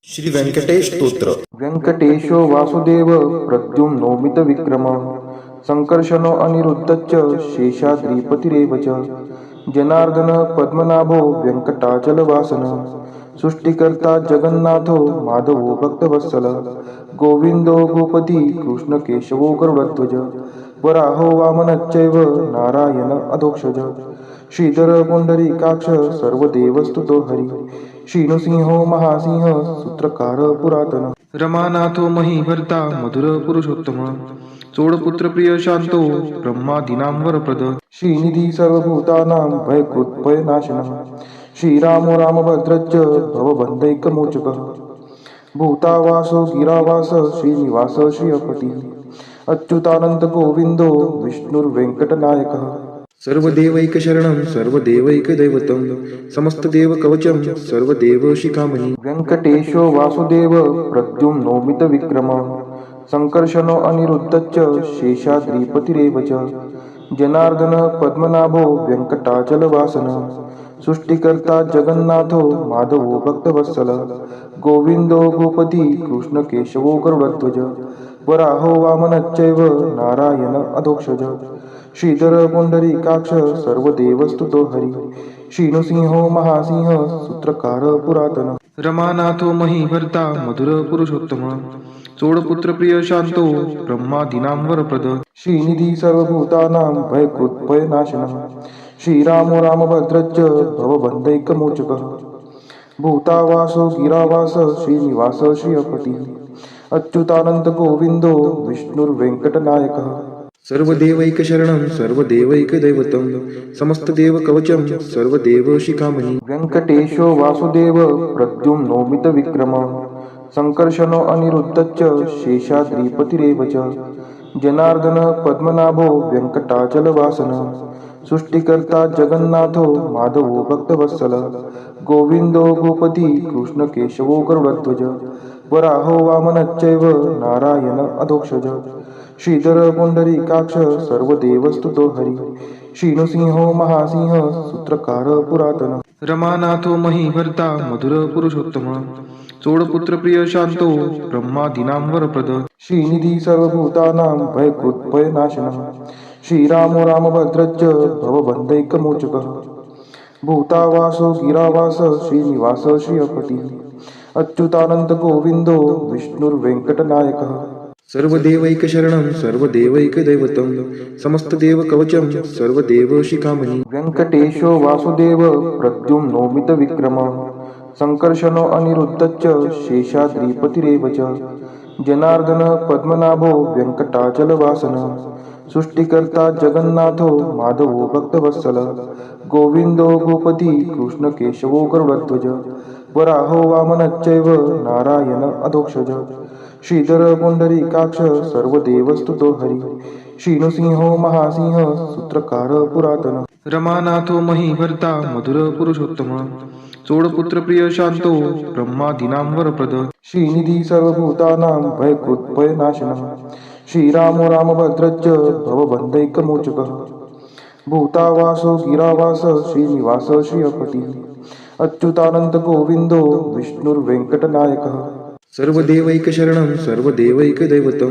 श्री व्यंकटेश स्तोत्र. व्यंकटेशो वासुदेव प्रद्युम्नो मितविक्रमः संकर्षणो अनिरुद्धश्च शेषाद्रिपतिरेव च जनार्दन पद्मनाभो व्यंकटाचलवासनः सृष्टिकर्ता जगन्नाथो माधवो भक्तवत्सलः गोविन्दो गोपति कृष्णकेशवो गरुडध्वज वराहो वामनश्चैव नारायण अधोक्षज श्रीधर पुंडरीकाक्ष सर्वदेवस्तुतो हरि श्रीनृसिंहो महासिंह सूत्रकार पुरातन रमानाथो महीभर्ता मधुर पुरुषोत्तम चोडपुत्र प्रिय शांतो ब्रह्मादीनां वरप्रद श्रीनिधी सर्वभूतानां भयकृत्भयनाशनः श्रीरामो रामभद्रश्च भवबन्धैकमोचकः भूतावासो गिरावास श्रीनिवास श्रियपति अच्युतानंत गोविंदो विष्णुर्वेंकटनायकः सर्वदेवैकशरणं सर्वदेवैकदैवतं समस्तदेवकवचं सर्वदेवशिखामणि व्यंकटेशो वासुदेव प्रद्युम्नो मितविक्रमः संकर्षणो अनिरुद्धश्च शेषाद्रिपतिरेव च जनार्दन पद्मनाभो व्यंकटाचलवासनः सृष्टिकर्ता जगन्नाथो माधवो भक्तवत्सलः गोविन्दो गोपति कृष्णकेशवो गरुडध्वज वराहो वामनश्चैव नारायण अधोक्षज श्रीधर पुंडरीकाक्ष सर्वदेवस्तुतो हरि श्रीनृसिंहो महासिंह सूत्रकार पुरातन रमानाथो महीभर्ता मधुर पुरुषोत्तम चोडपुत्र प्रिय शांतो ब्रह्मादीनां वरप्रद श्रीनिधी सर्वभूतानां भयकृत्भयनाशनः श्रीरामो रामभद्रश्च भवबन्धैकमोचकः भूतावासो गिरावास श्रीनिवास श्रियपति अच्युतानंत गोविंदो विष्णुर्वेंकटनायकः सर्वदेवैकशरणं सर्वदेवैकदैवतं समस्तदेवकवचं सर्वदेवशिखामणि व्यंकटेशो वासुदेव प्रद्युम्नो मितविक्रमः संकर्षणो अनिरुद्धश्च शेषाद्रिपतिरेव च जनार्दन पद्मनाभो व्यंकटाचलवासनः सृष्टिकर्ता जगन्नाथो माधवो भक्तवत्सलः गोविन्दो गोपति कृष्णकेशवो गरुडध्वज वराहो वामनश्चैव नारायण अधोक्षज श्रीधर पुंडरीकाक्ष सर्वदेवस्तुतो हरि श्रीनृसिंहो महासिंह सूत्रकार पुरातन रमानाथो महीभर्ता मधुर पुरुषोत्तम चोडपुत्र प्रिय शांतो ब्रह्मादीनां वरप्रद श्रीनिधी सर्वभूतानां भयकृत्भयनाशनः श्रीरामो रामभद्रश्च भवबन्धैकमोचकः भूतावासो गिरावास श्रीनिवास श्रियपति अच्युतानंत गोविंदो विष्णुर्वेंकटनायकः सर्वदेवैकशरणं सर्वदेवैकदैवतं समस्तदेवकवचं सर्वदेवशिखामणि व्यंकटेशो वासुदेव प्रद्युम्नो मितविक्रमः संकर्षणो अनिरुद्धश्च शेषाद्रिपतिरेव च जनार्दन पद्मनाभो व्यंकटाचलवासनः सृष्टिकर्ता जगन्नाथो माधवो भक्तवत्सलः गोविन्दो गोपति कृष्णकेशवो गरुडध्वज वराहो वामनश्चैव नारायण अधोक्षज श्रीधर पुंडरीकाक्ष सर्वदेवस्तुतो हरि श्रीनृसिंहो महासिंह सूत्रकार पुरातन रमानाथो महीभर्ता मधुर पुरुषोत्तम चोडपुत्र प्रिय शांतो ब्रह्मादीनां वरप्रद श्रीनिधी सर्वभूतानां भयकृत्भयनाशनः श्रीरामो रामभद्रश्च भवबन्धैकमोचकः भूतावासो गिरावास श्रीनिवास श्रियपति अच्युतानंत गोविंदो विष्णुर्वेंकटनायकः सर्वदेवैकशरणं सर्वदेवैकदैवतं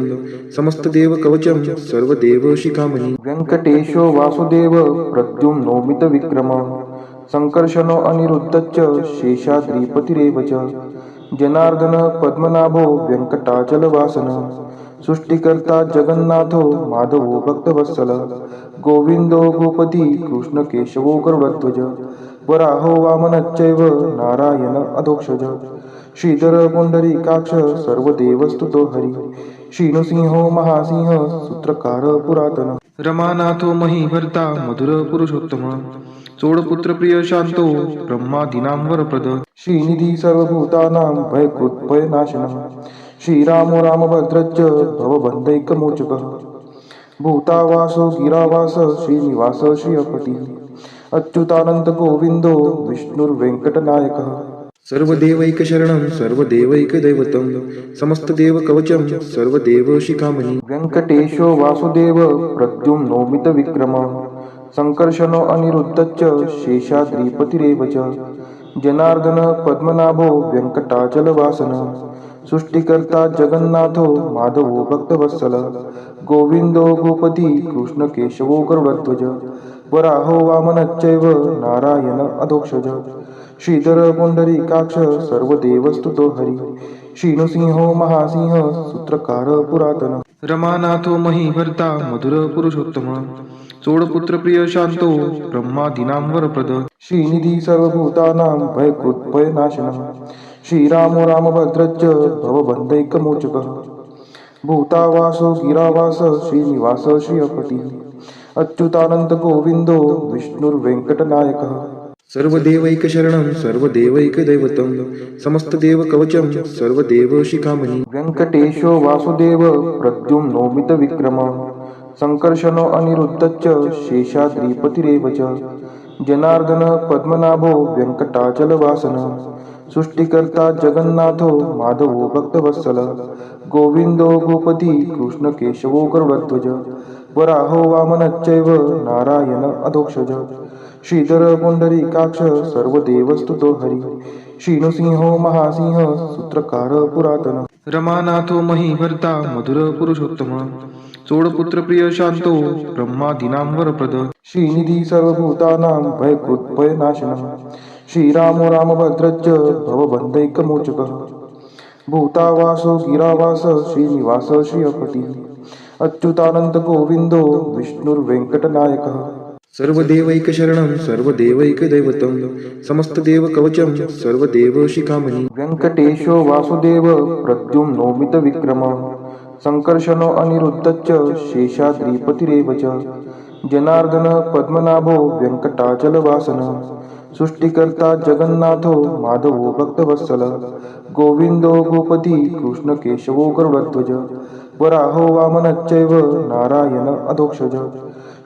समस्तदेवकवचं सर्वदेवशिखामणि व्यंकटेशो वासुदेव प्रद्युम्नो मितविक्रमः संकर्षणो अनिरुद्धश्च शेषाद्रिपतिरेव च जनार्दन पद्मनाभो व्यंकटाचलवासनः सृष्टिकर्ता जगन्नाथो माधवो भक्तवत्सलः गोविन्दो गोपति कृष्णकेशवो गरुडध्वज वराहो वामनश्चैव नारायण अधोक्षज श्रीधर पुंडरीकाक्ष सर्वदेवस्तुतो हरि श्रीनृसिंहो महासिंह सूत्रकार पुरातन रमानाथो महीभर्ता मधुर पुरुषोत्तम चोडपुत्र प्रिय शांतो ब्रह्मादीनां वरप्रद श्रीनिधी सर्वभूतानां भयकृत्भयनाशनः श्रीरामो रामभद्रश्च भवबन्धैकमोचकः भूतावासो गिरावास श्रीनिवास श्रियपति अच्युतानंत गोविंदो विष्णुर्वेंकटनायकः सर्वदेवैकशरणं सर्वदेवैकदैवतं समस्तदेवकवचं सर्वदेवशिखामणि व्यंकटेशो वासुदेव प्रद्युम्नो मितविक्रमः संकर्षणो अनिरुद्धश्च शेषाद्रिपतिरेव च जनार्दन पद्मनाभो व्यंकटाचलवासन सृष्टिकर्ता जगन्नाथो माधवो भक्तवत्सल गोविंदो गोपती कृष्ण केशवो गरुडध्वज वराहो वामनश्चैव नारायण अधोक्षज श्रीधर पुंडरीकाक्ष सर्वदेवस्तुतो हरि श्रीनृसिंहो महासिंह सूत्रकार पुरातन रमानाथो महीभर्ता मधुर पुरुषोत्तम चोडपुत्र प्रिय शांतो ब्रह्मादीनां वरप्रद श्रीनिधी सर्वभूतानां भयकृत् भयनाशनः श्रीरामो रामभद्रश्च भवबन्धैकमोचकः भूतावासो गिरावास श्रीनिवास श्रियपतिः अच्युतानंत गोविंदो विष्णुर्वेंकटनायकः सर्वदेवैकशरणं सर्वदेवैकदैवतं समस्तदेवकवचं सर्वदेवशिखामणि व्यंकटेशो वासुदेव प्रद्युम्नोमितविक्रमः संकर्षणो अनिरुद्धश्च शेषाद्रिपतिरेव च जनार्दन पद्मनाभो व्यंकटाचलवासनः सृष्टिकर्ता जगन्नाथो माधवो भक्तवत्सल गोविंदो गोपती कृष्ण केशवो गरुडध्वज वराहो वामनश्चैव नारायण अधोक्षज श्रीधर पुंडरीकाक्ष सर्वदेवस्तुतो हरि श्रीनृसिंहो महासिंह सूत्रकार पुरातन रमानाथो महीभर्ता मधुर पुरुषोत्तम चोडपुत्र प्रिय शांतो ब्रह्मादीनां वरप्रद श्रीनिधी सर्वभूतानां भयकृत् भयनाशनः श्रीरामो रामभद्रश्च भवबन्धैकमोचकः भूतावासो गिरावास श्रीनिवास श्रियपतिः अच्युतानंत गोविंदो विष्णुर्वेंकटनायकः सर्वदेवैकशरणं सर्वदेवैकदैवतं समस्तदेवकवचं सर्वदेवशिखामणि व्यंकटेशो वासुदेव प्रद्युम्नोमितविक्रमः संकर्षणो अनिरुद्धश्च शेषाद्रिपतिरेव च जनार्दन पद्मनाभो व्यंकटाचलवासनः सृष्टिकर्ता जगन्नाथो माधवो भक्तवत्सल गोविंदो गोपती कृष्ण केशवो गरुडध्वज वराहो वामनश्चैव नारायण अधोक्षज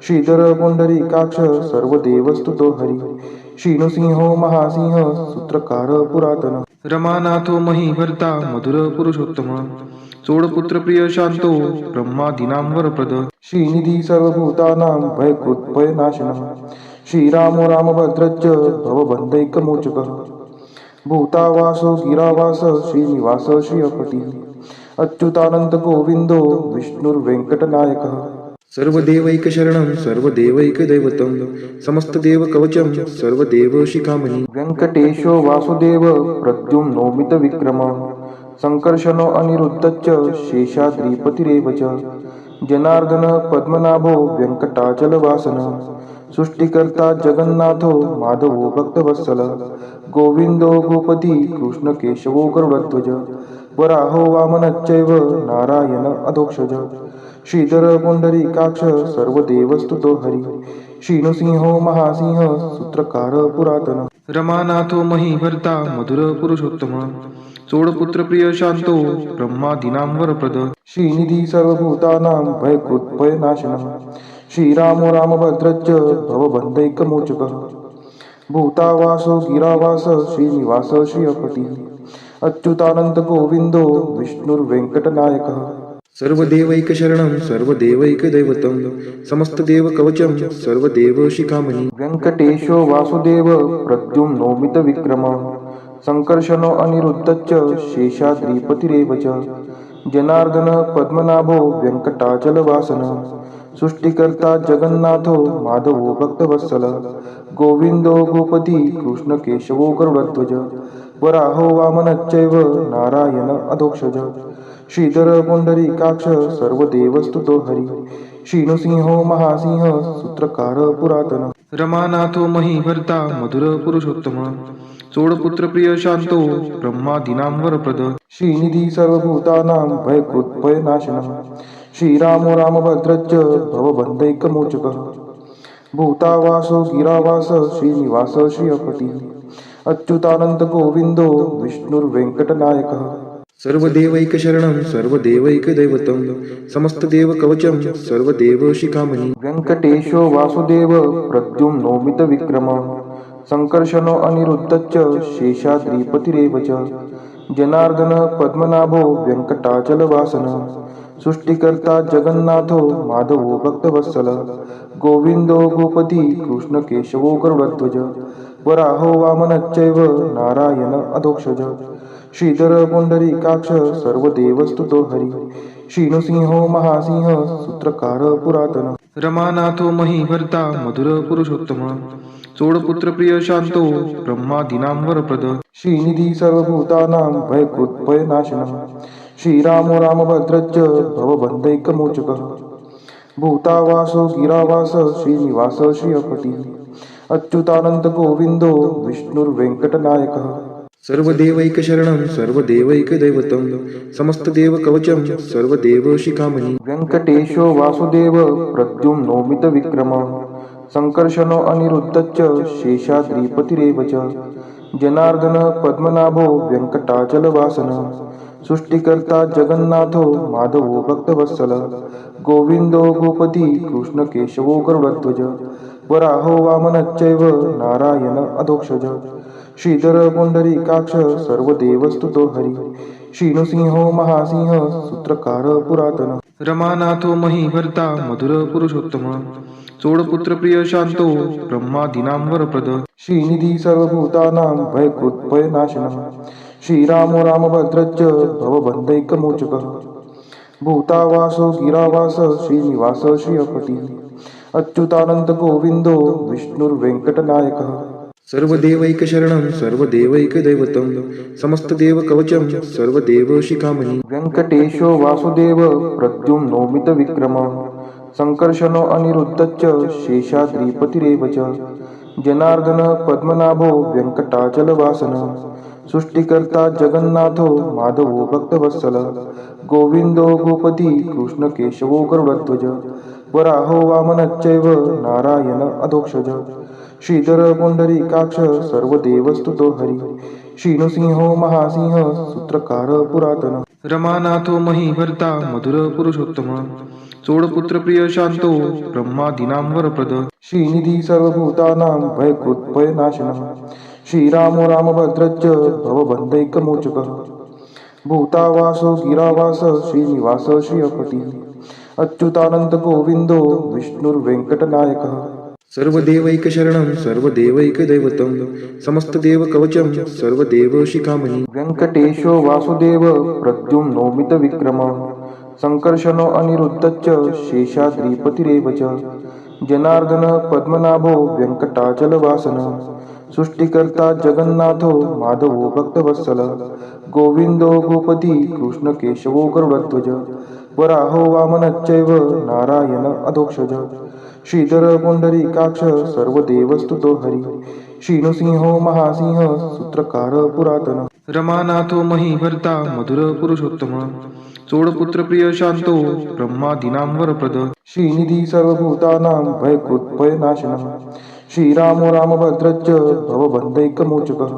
श्रीधर पुंडरीकाक्ष सर्वदेवस्तुतो हरि श्रीनृसिंहो महासिंह सूत्रकार पुरातन रमानाथो महीभर्ता मधुर पुरुषोत्तम चोडपुत्र प्रिय शांतो ब्रह्मादीनां वरप्रद श्रीनिधी सर्वभूतानां भयकृत् भयनाशनः श्रीरामो रामभद्रश्च भवबन्धैकमोचकः भूतावासो गिरावास श्रीनिवास श्रियपतिः अच्युतानंत गोविंदो विष्णुर्वेंकटनायकः सर्वदेवैकशरणं सर्वदेवैकदैवतं समस्तदेवकवचं सर्वदेवशिखामणि व्यंकटेशो वासुदेव प्रद्युम्नोमितविक्रमः संकर्षणो अनिरुद्धश्च शेषाद्रिपतिरेव च जनार्दन पद्मनाभो व्यंकटाचलवासनः सृष्टिकर्ता जगन्नाथो माधवो भक्तवत्सल गोविंदो गोपती कृष्ण केशवो गरुडध्वज वराहो वामनश्चैव नारायण अधोक्षज श्रीधर पुंडरीकाक्ष सर्वदेवस्तुतो हरि श्रीनृसिंहो महासिंह सूत्रकार पुरातन रमानाथो महीभर्ता मधुर पुरुषोत्तम चोडपुत्र प्रिय शांतो ब्रह्मादीनां वरप्रद श्रीनिधी सर्वभूतानां भयकृत् भयनाशनः श्रीरामो रामभद्रश्च भवबन्धैकमोचकः भूतावासो गिरावास श्रीनिवास श्रियपतिः अच्युतानंत गोविंदो विष्णुर्वेंकटनायकः सर्वदेवैकशरणं सर्वदेवैकदैवतं समस्तदेवकवचं सर्वदेवशिखामणि व्यंकटेशो वासुदेव प्रद्युम्नोमितविक्रमः संकर्षणो अनिरुद्धश्च शेषाद्रिपतिरेव च जनार्दन पद्मनाभो व्यंकटाचलवासनः सृष्टिकर्ता जगन्नाथो माधवो भक्तवत्सल गोविंदो गोपती कृष्ण केशवो गरुडध्वज वराहो वामनश्चैव नारायण अधोक्षज श्रीधर पुंडरीकाक्ष सर्वदेवस्तुतो हरि श्रीनृसिंहो महासिंह सूत्रकार पुरातन रमानाथो महीभर्ता मधुर पुरुषोत्तम चोडपुत्र प्रिय शांतो ब्रह्मादीनां वरप्रद श्रीनिधी सर्वभूतानां भयकृत् भयनाशनः श्रीरामो रामभद्रश्च भवबन्धैकमोचकः भूतावासो गिरावास श्रीनिवास श्रियपतिः अच्युतानंत गोविंदो विष्णुर्वेंकटनायकः सर्वदेवैकशरणं सर्वदेवैकदैवतं समस्तदेवकवचं सर्वदेवशिखामणि व्यंकटेशो वासुदेव प्रद्युम्नोमितविक्रमः संकर्षणो अनिरुद्धश्च शेषाद्रिपतिरेव च जनार्दन पद्मनाभो व्यंकटाचलवासनः सृष्टिकर्ता जगन्नाथो माधवो भक्तवत्सल गोविंदो गोपती कृष्ण केशवो गरुडध्वज वराहो वामनश्चैव नारायण अधोक्षज श्रीधर पुंडरीकाक्ष सर्वदेवस्तुतो हरी श्रीनृसिंहो महासिंह सूत्रकार पुरातन रमानाथो महीभर्ता मधुर पुरुषोत्तम चोडपुत्र प्रिय शांतो ब्रह्मादीनां वरप्रद श्रीनिधी सर्वभूतानां भयकृत्भयनाशनः श्रीरामो रामभद्रश्च भवबन्धैकमोचकः भूतावासो गिरावास श्रीनिवास श्रियपति अच्युतानंत गोविंदो विष्णुर्वेंकटनायकः सर्वदेवैकशरणं सर्वदेवैकदैवतं समस्तदेवकवचं सर्वदेवशिखामणि वेङ्कटेशो वासुदेव प्रद्युम्नोमितविक्रमः संकर्षणो अनिरुद्धश्च शेषाद्रिपतिरेव च जनार्दन पद्मनाभो वेङ्कटाचलवासनः सृष्टिकर्ता जगन्नाथो माधवो भक्तवत्सल गोविंदो गोपती कृष्णकेशवो गरुडध्वज वराहो वामनश्चैव नारायण अधोक्षज श्रीधर पुंडरीकाक्ष सर्वदेवस्तुतो हरी श्रीनृसिंहो महासिंह सूत्रकार पुरातन रमानाथो महीभर्ता मधुर पुरुषोत्तम चोडपुत्र प्रिय शांतो ब्रह्मादीनां वरप्रद श्रीनिधी सर्वभूतानां भयकृत्भयनाशनः श्रीरामो रामभद्रश्च भवबन्धैकमोचकः भूतावासो गिरावास श्रीनिवास श्रियपति अच्युतानंत गोविंदो विष्णुर्वेंकटनायकः सर्वदेवैकशरणं सर्वदेवैकदैवतं समस्तदेवकवचं सर्वदेवशिखामणि वेङ्कटेशो वासुदेव प्रद्युम्नोमितविक्रमः संकर्षणो अनिरुद्धश्च शेषाद्रिपतिरेव च जनार्दन पद्मनाभो वेङ्कटाचलवासनः सृष्टिकर्ता जगन्नाथो माधवो भक्तवत्सल गोविंदो गोपती कृष्णकेशवो गरुडध्वज वराहो वामनश्चैव नारायण अधोक्षज श्रीधर पुंडरीकाक्ष सर्वदेवस्तुतो हरी श्रीनृसिंहो महासिंह सूत्रकार पुरातन रमानाथो महीभर्ता मधुर पुरुषोत्तम चोडपुत्र प्रिय शांतो ब्रह्मादीनां वरप्रद श्रीनिधी सर्वभूतानां भयकृत्भयनाशनः श्रीरामो रामभद्रश्च भवबन्धैकमोचकः भूतावासो गिरावास श्रीनिवास श्रियपति अच्युतानंत गोविंदो विष्णुर्वेंकटनायकः सर्वदेवैकशरणं सर्वदेवैकदैवतं समस्तदेवकवचं सर्वदेवशिखामणि वेङ्कटेशो वासुदेव प्रद्युम्नोमितविक्रमः संकर्षणो अनिरुद्धश्च शेषाद्रिपतिरेव च जनार्दन पद्मनाभो वेङ्कटाचलवासनः सृष्टिकर्ता जगन्नाथो माधवो भक्तवत्सल गोविंदो गोपती कृष्णकेशवो गरुडध्वज वराहो वामनश्चैव नारायण अधोक्षज श्रीधर पुंडरीकाक्ष सर्वदेवस्तुतो हरी श्रीनृसिंहो महासिंह सूत्रकार पुरातन रमानाथो महीभर्ता मधुर पुरुषोत्तम चोडपुत्र प्रिय शांतो ब्रह्मादीनां वरप्रद श्रीनिधी सर्वभूतानां भयकृत्भयनाशनः श्रीरामो रामभद्रश्च भवबन्धैकमोचकः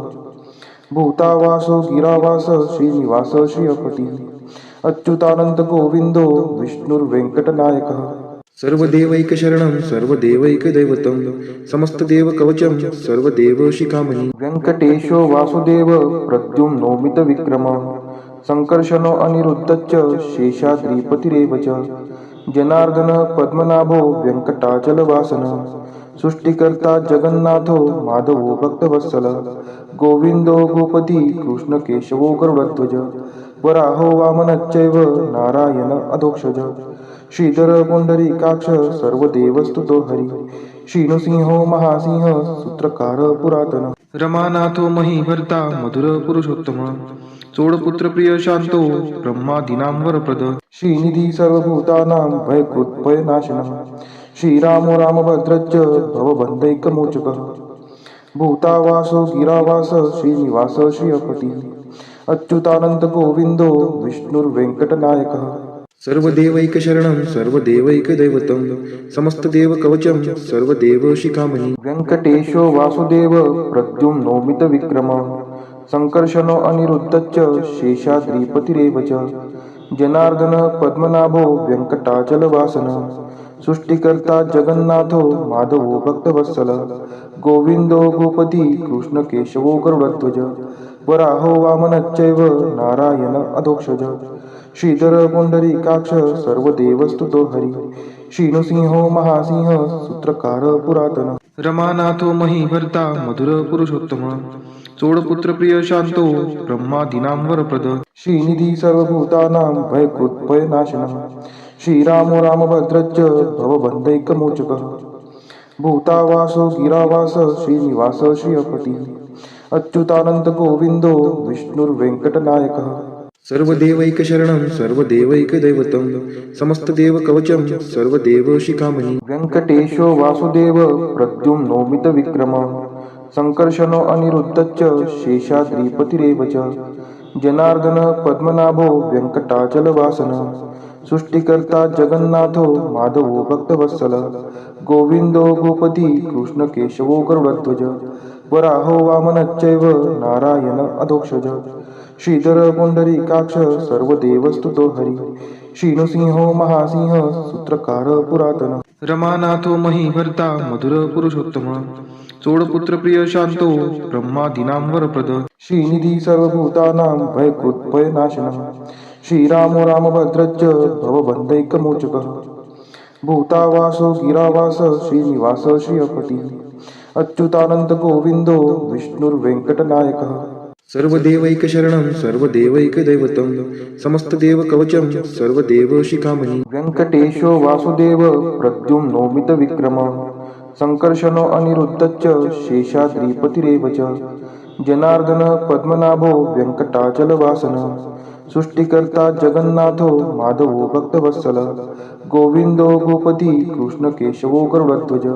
भूतावासो गिरावास श्रीनिवास श्रियपति अच्युतानंत गोविंदो विष्णुर्वेंकटनायकः सर्वदेवैकशरणं सर्वदेवैकदैवतं समस्तदेवकवचं सर्वदेवशिखामणि वेङ्कटेशो वासुदेव प्रद्युम्नोमितविक्रमः संकर्षणो अनिरुद्धश्च शेषाद्रिपतिरेव च जनार्दन पद्मनाभो वेङ्कटाचलवासनः सृष्टिकर्ता जगन्नाथो माधवो भक्तवत्सल गोविंदो गोपती कृष्णकेशवो गरुडध्वज वराहो वामनश्चैव नारायण अधोक्षज श्रीधर पुंडरीकाक्ष सर्वदेवस्तुतो हरी श्रीनृसिंहो महासिंह सूत्रकार पुरातन रमानाथो महीभर्ता मधुर पुरुषोत्तम चोडपुत्र प्रिय शांतो ब्रह्मादीनां वरप्रद श्रीनिधी सर्वभूतानां भयकृत्भयनाशनः श्रीरामो रामभद्रश्च भवबन्धैकमोचकः भूतावासो गिरावास श्रीनिवास श्रियपति अच्युतानंत गोविंदो विष्णुर्वेंकटनायकः सर्वदेवैकशरणं सर्वदेवैकदैवतं समस्तदेवकवचं सर्वदेवशिखामणि वेङ्कटेशो वासुदेव प्रद्युम्नोमितविक्रमः संकर्षणो अनिरुद्धश्च शेषाद्रिपतिरेव च जनार्दन पद्मनाभो वेङ्कटाचलवासनः सृष्टिकर्ता जगन्नाथो माधवो भक्तवत्सल गोविंदो गोपती कृष्णकेशवो गरुडध्वज वराहो वामनश्चैव नारायण अधोक्षज श्रीधर पुंडरीकाक्ष सर्वदेवस्तुतो हरी श्रीनृसिंहो महासिंह सूत्रकार पुरातन रमानाथो महीभर्ता मधुर पुरुषोत्तम चोडपुत्र प्रिय शांतो ब्रह्मादीनां वरप्रद श्रीनिधी सर्वभूतानां भयकृत्भयनाशनः श्रीरामो रामभद्रश्च भवबन्धैकमोचकः भूतावासो गिरावास श्रीनिवास श्रियपती अच्युतानंद गोविंदो विष्णुर्वेंकटनायकः सर्वदेवैकशरणं सर्वदेवैकदैवतं समस्तदेवकवचं सर्वदेवशिखामणि व्यङ्कटेशो वासुदेव प्रद्युम्नोमितविक्रमः सङ्कर्षणो अनिरुद्धश्च शेषाद्रिपतिरेव च जनार्दन पद्मनाभो व्यङ्कटाचलवासनः सृष्टिकर्ता जगन्नाथो माधवो भक्तवत्सल गोविंदो गोपती कृष्णकेशवो गरुडध्वज वराहो वामनश्चैव नारायण अधोक्षज श्रीधर पुंडरीकाक्ष सर्वदेवस्तुतो हरि श्रीनृसिंहो महासिंह सूत्रकार पुरातन रमानाथो महीभर्ता मधुर पुरुषोत्तम चोडपुत्र प्रिय शांतो ब्रह्मादीनां वरप्रद श्रीनिधी सर्वभूतानां भयकृत्भयनाशनः श्रीरामो रामभद्रश्च भवबन्धैकमोचकः भूतावासो गिरावास श्रीनिवास श्रियपती अच्युतानंद गोविंदो विष्णुर्वेंकटनायकः सर्वदेवैकशरणं सर्वदेवैकदैवतं समस्तदेवकवचं सर्वदेवशिखामणि व्यङ्कटेशो वासुदेव प्रद्युम्नोमितविक्रमः सङ्कर्षणो अनिरुद्धश्च शेषाद्रिपतिरेव च जनार्दन पद्मनाभो व्यङ्कटाचलवासनः सृष्टिकर्ता जगन्नाथो माधवो भक्तवत्सल गोविंदो गोपती कृष्णकेशवो गरुडध्वज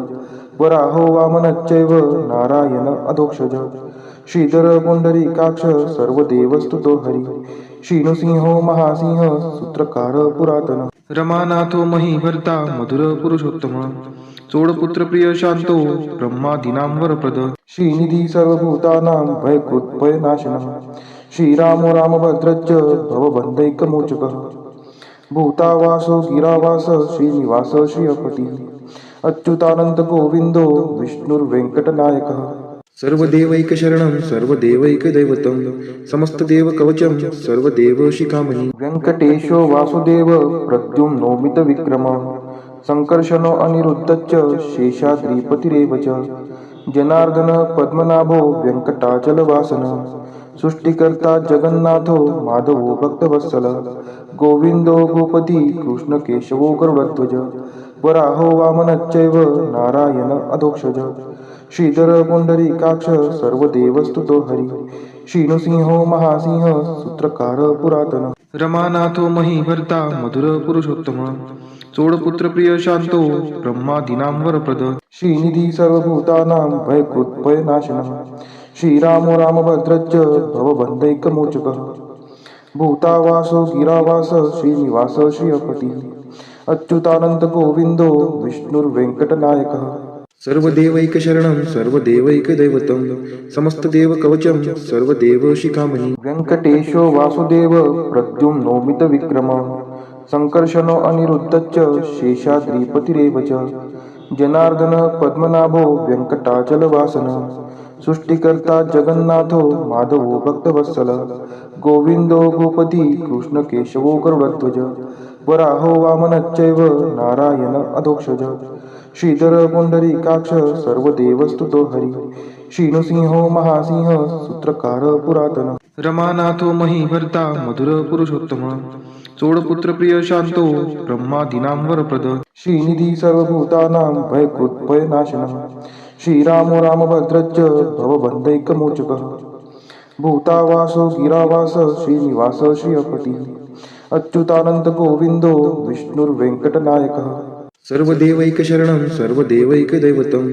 वराहो वामनश्चैव नारायण अधोक्षज श्रीधर पुंडरीकाक्ष सर्वदेवस्तुतो हरि श्रीनृसिंहो महासिंह सूत्रकार पुरातन रमानाथो महीभर्ता मधुर पुरुषोत्तम चोडपुत्र प्रिय शांतो ब्रह्मादीनां वरप्रद श्रीनिधी सर्वभूतानां भयकृत्भयनाशनः श्रीरामो रामभद्रश्च भवबन्धैकमोचकः भूतावासो गिरावास श्रीनिवास श्रियपती अच्युतानंद गोविंदो विष्णुर्वेंकटनायकः सर्वदेवैकशरणं सर्वदेवैकदैवतं समस्तदेवकवचं सर्वदेवशिखामणि व्यङ्कटेशो वासुदेव प्रद्युम्नोमितविक्रमः सङ्कर्षणो अनिरुद्धश्च शेषाद्रिपतिरेव च जनार्दन पद्मनाभो व्यङ्कटाचलवासनः सृष्टिकर्ता जगन्नाथो माधवो भक्तवत्सल गोविंदो गोपती कृष्णकेशवो गरुडध्वज वराहो वामनश्चैव नारायण अधोक्षज श्रीधर पुंडरीकाक्ष सर्वदेवस्तुतो हरि श्रीनृसिंहो महासिंह सूत्रकार पुरातन रमानाथो महीभर्ता मधुर पुरुषोत्तम चोडपुत्र प्रिय शांतो ब्रह्मादीनां वरप्रद श्रीनिधी सर्वभूतानां भयकृत्भयनाशनः श्रीरामो रामभद्रश्च भवबन्धैकमोचकः भूतावासो गिरावास श्रीनिवास श्रियपती अच्युतानंद गोविंदो विष्णुर्वेंकटनायकः सर्वदेवैकशरणं सर्वदेवैकदैवतं समस्तदेवकवचं सर्वदेवशिखामणि व्यङ्कटेशो वासुदेव प्रद्युम्नोमितविक्रमः सङ्कर्षणो अनिरुद्धश्च शेषाद्रिपतिरेव च जनार्दन पद्मनाभो व्यङ्कटाचलवासनः सृष्टिकर्ता जगन्नाथो माधवो भक्तवत्सल गोविंदो गोपती कृष्णकेशवो गरुडध्वज वराहो वामनश्चैव नारायण अधोक्षज श्रीधर पुंडरीकाक्ष सर्वदेवस्तुतो हरि श्रीनृसिंहो महासिंह सूत्रकार पुरातन रमानाथो महीभर्ता मधुर पुरुषोत्तम चोडपुत्र प्रिय शांतो ब्रह्मादीनां वरप्रद श्रीनिधी सर्वभूतानां भयकृत्भयनाशनः श्रीरामो रामभद्रश्च भवबन्धैकमोचकः भूतावासो गिरावास श्रीनिवास श्रियपती अच्युतानंद गोविंदो विष्णुर्वेंकटनायकः सर्वदेवैकशरणं सर्वदेवैकदैवतं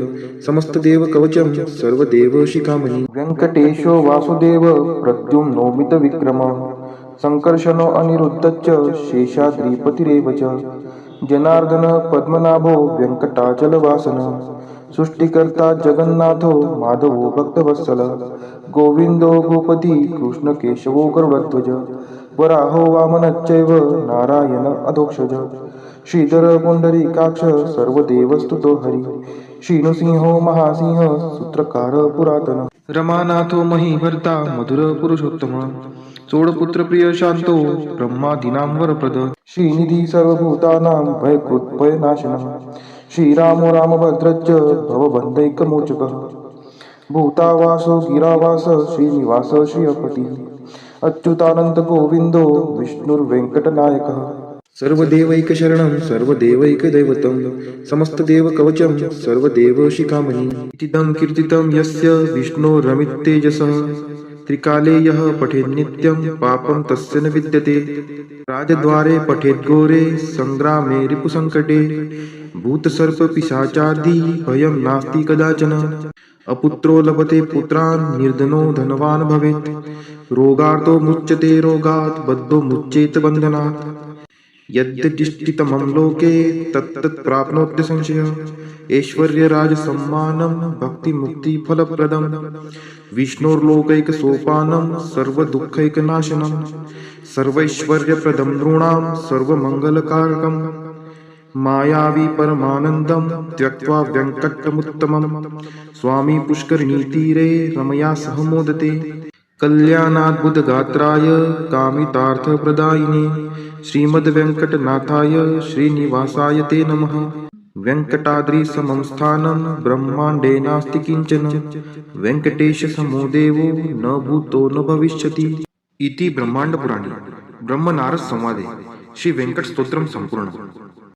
समस्तदेवकवचं सर्वदेवशिखामणि व्यङ्कटेशो वासुदेव प्रद्युम्नोमितविक्रमः सङ्कर्षणो अनिरुद्धश्च शेषाद्रिपतिरेव च जनार्दन पद्मनाभो व्यङ्कटाचलवासनः सृष्टिकर्ता जगन्नाथो माधवो भक्तवत्सल गोविंदो गोपती कृष्णकेशवो गरुडध्वज वराहो वामनश्चैव नारायण अधोक्षज श्रीधर पुंडरीकाक्ष सर्वदेवस्तुतो हरि श्रीनृसिंहो महासिंह सूत्रकार पुरातन रमानाथो महीभर्ता मधुर पुरुषोत्तम चोडपुत्र प्रिय शांतो ब्रह्मादीनां वरप्रद श्रीनिधी सर्वभूतानां भयकृत्भयनाशनः श्रीरामो रामभद्रश्च भवबन्धैकमोचकः भूतावासो गिरावास श्रीनिवास श्रियपती अच्युतानंद गोविंदो विष्णुर्वेंकटनायकः सर्वदेवैकशरणं सर्वदेवैकदैवतं समस्तदेवकवचं सर्वदेवशिखामणि इतिदं कीर्तितं यस्य विष्णोरमिततेजसः त्रिकाले यः पठेन्नित्यं पापं तस्य न विद्यते राजद्वारे पठेद्घोरे सङ्ग्रामे रिपुसङ्कटे भूतसर्पपिशाचादि भयं नास्ति कदाचन अपुत्रो लभते पुत्रान् निर्धनो धनवान् भवेत् रोगार्तो मुच्यते रोगात् बद्धो मुच्येत बन्धनात् यद्यदिष्टितमं लोके तत्तत् प्राप्नोत्य संशयः ऐश्वर्यराजसम्मानं भक्तिमुक्तिफलप्रदं विष्णोर्लोकैकसोपानं सर्वदुःखैकनाशनं सर्वैश्वर्यप्रदं नृणां सर्वमङ्गलकारकं मायावी परमानन्दं त्यक्त्वा व्यङ्कटमुत्तमं स्वामी पुष्करिणीतीरे रमया सह मोदते कल्याणाद्भुतगात्राय कामितार्थप्रदायिने श्रीमद्वेङ्कटनाथाय श्रीनिवासाय ते नमः वेङ्कटाद्रिसमं स्थानं ब्रह्माण्डे नास्ति किञ्चन वेङ्कटेशसमो देवो न भूतो न भविष्यति इति ब्रह्माण्डपुराणे ब्रह्मनारद संवादे श्री वेंकट स्तोत्रम संपूर्ण।